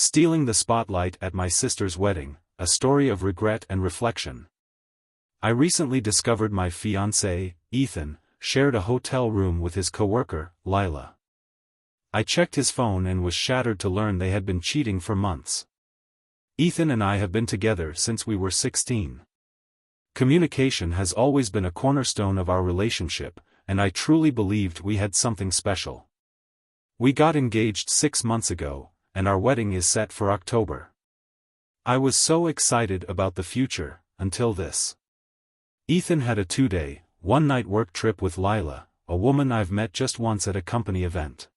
Stealing the spotlight at my sister's wedding, a story of regret and reflection. I recently discovered my fiancé, Ethan, shared a hotel room with his coworker, Lila. I checked his phone and was shattered to learn they had been cheating for months. Ethan and I have been together since we were 16. Communication has always been a cornerstone of our relationship, and I truly believed we had something special. We got engaged 6 months ago, and our wedding is set for October. I was so excited about the future, until this. Ethan had a 2-day, 1-night work trip with Lila, a woman I've met just once at a company event.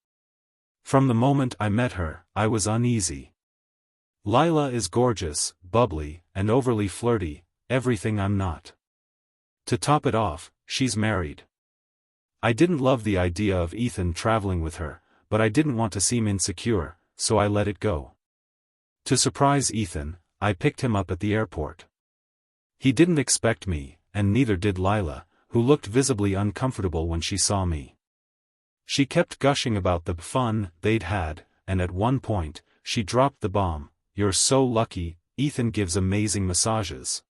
From the moment I met her, I was uneasy. Lila is gorgeous, bubbly, and overly flirty, everything I'm not. To top it off, she's married. I didn't love the idea of Ethan traveling with her, but I didn't want to seem insecure, so I let it go. To surprise Ethan, I picked him up at the airport. He didn't expect me, and neither did Lila, who looked visibly uncomfortable when she saw me. She kept gushing about the fun they'd had, and at one point, she dropped the bomb, "You're so lucky, Ethan gives amazing massages."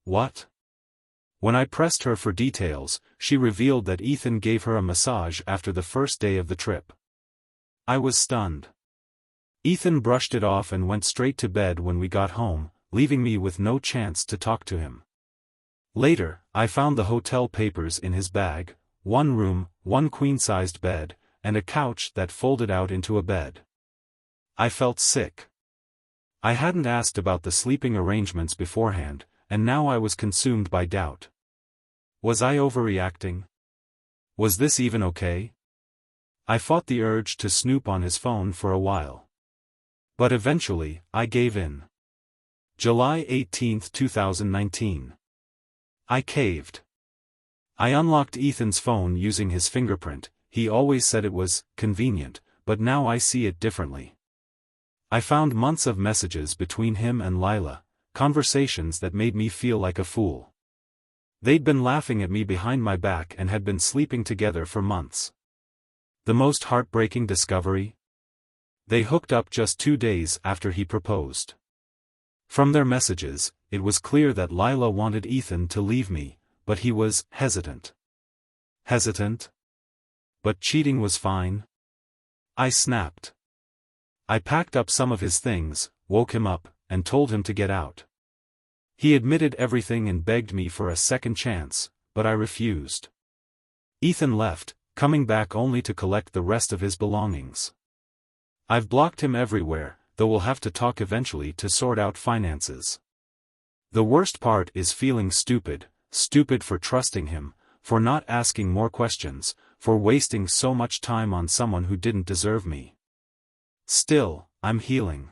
What? When I pressed her for details, she revealed that Ethan gave her a massage after the first day of the trip. I was stunned. Ethan brushed it off and went straight to bed when we got home, leaving me with no chance to talk to him. Later, I found the hotel papers in his bag: 1 room, 1 queen-sized bed, and a couch that folded out into a bed. I felt sick. I hadn't asked about the sleeping arrangements beforehand, and now I was consumed by doubt. Was I overreacting? Was this even okay? I fought the urge to snoop on his phone for a while. But eventually, I gave in. July 18, 2019. I caved. I unlocked Ethan's phone using his fingerprint. He always said it was convenient, but now I see it differently. I found months of messages between him and Lila, conversations that made me feel like a fool. They'd been laughing at me behind my back and had been sleeping together for months. The most heartbreaking discovery? They hooked up just 2 days after he proposed. From their messages, it was clear that Lila wanted Ethan to leave me, but he was hesitant. Hesitant? But cheating was fine? I snapped. I packed up some of his things, woke him up, and told him to get out. He admitted everything and begged me for a second chance, but I refused. Ethan left, coming back only to collect the rest of his belongings. I've blocked him everywhere, though we'll have to talk eventually to sort out finances. The worst part is feeling stupid for trusting him, for not asking more questions, for wasting so much time on someone who didn't deserve me. Still, I'm healing.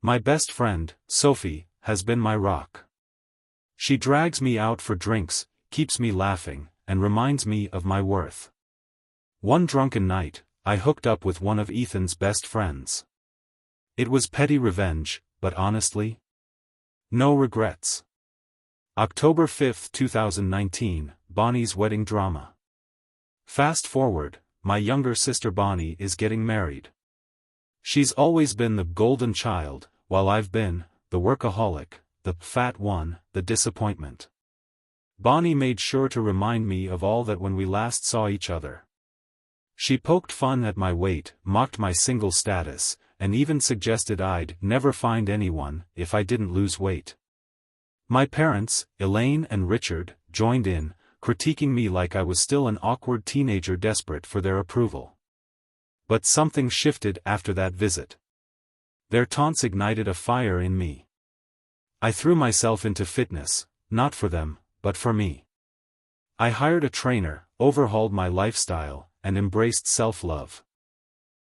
My best friend, Sophie, has been my rock. She drags me out for drinks, keeps me laughing, and reminds me of my worth. One drunken night, I hooked up with one of Ethan's best friends. It was petty revenge, but honestly, no regrets. October 5, 2019, Bonnie's wedding drama. Fast forward, my younger sister Bonnie is getting married. She's always been the golden child, while I've been the workaholic, the fat one, the disappointment. Bonnie made sure to remind me of all that when we last saw each other. She poked fun at my weight, mocked my single status, and even suggested I'd never find anyone if I didn't lose weight. My parents, Elaine and Richard, joined in, critiquing me like I was still an awkward teenager desperate for their approval. But something shifted after that visit. Their taunts ignited a fire in me. I threw myself into fitness, not for them, but for me. I hired a trainer, overhauled my lifestyle, and embraced self-love.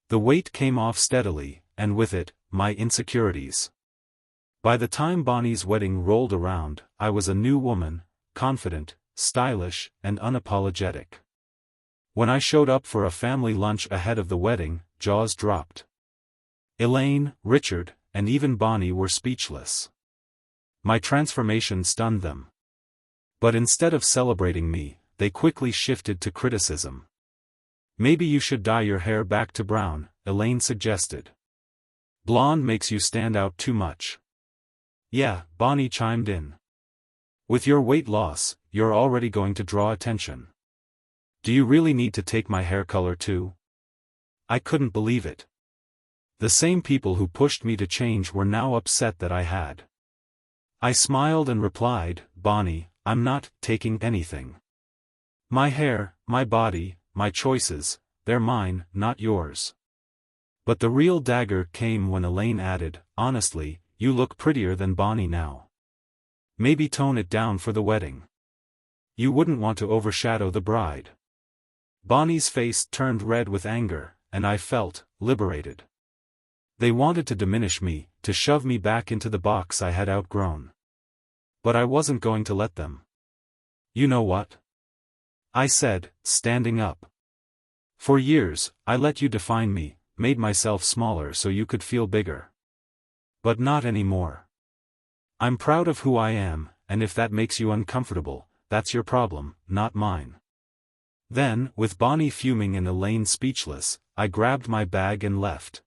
The weight came off steadily, and with it, my insecurities. By the time Bonnie's wedding rolled around, I was a new woman, confident, stylish, and unapologetic. When I showed up for a family lunch ahead of the wedding, jaws dropped. Elaine, Richard, and even Bonnie were speechless. My transformation stunned them. But instead of celebrating me, they quickly shifted to criticism. "Maybe you should dye your hair back to brown," Elaine suggested. Blonde makes you stand out too much. Yeah, Bonnie chimed in. With your weight loss, you're already going to draw attention. Do you really need to take my hair color too? I couldn't believe it. The same people who pushed me to change were now upset that I had. I smiled and replied, Bonnie, I'm not taking anything. My hair, my body, my choices, they're mine, not yours. But the real dagger came when Elaine added, honestly, you look prettier than Bonnie now. Maybe tone it down for the wedding. You wouldn't want to overshadow the bride. Bonnie's face turned red with anger, and I felt liberated. They wanted to diminish me, to shove me back into the box I had outgrown. But I wasn't going to let them. You know what? I said, standing up. For years, I let you define me, made myself smaller so you could feel bigger. But not anymore. I'm proud of who I am, and if that makes you uncomfortable, that's your problem, not mine. Then, with Bonnie fuming and Elaine speechless, I grabbed my bag and left.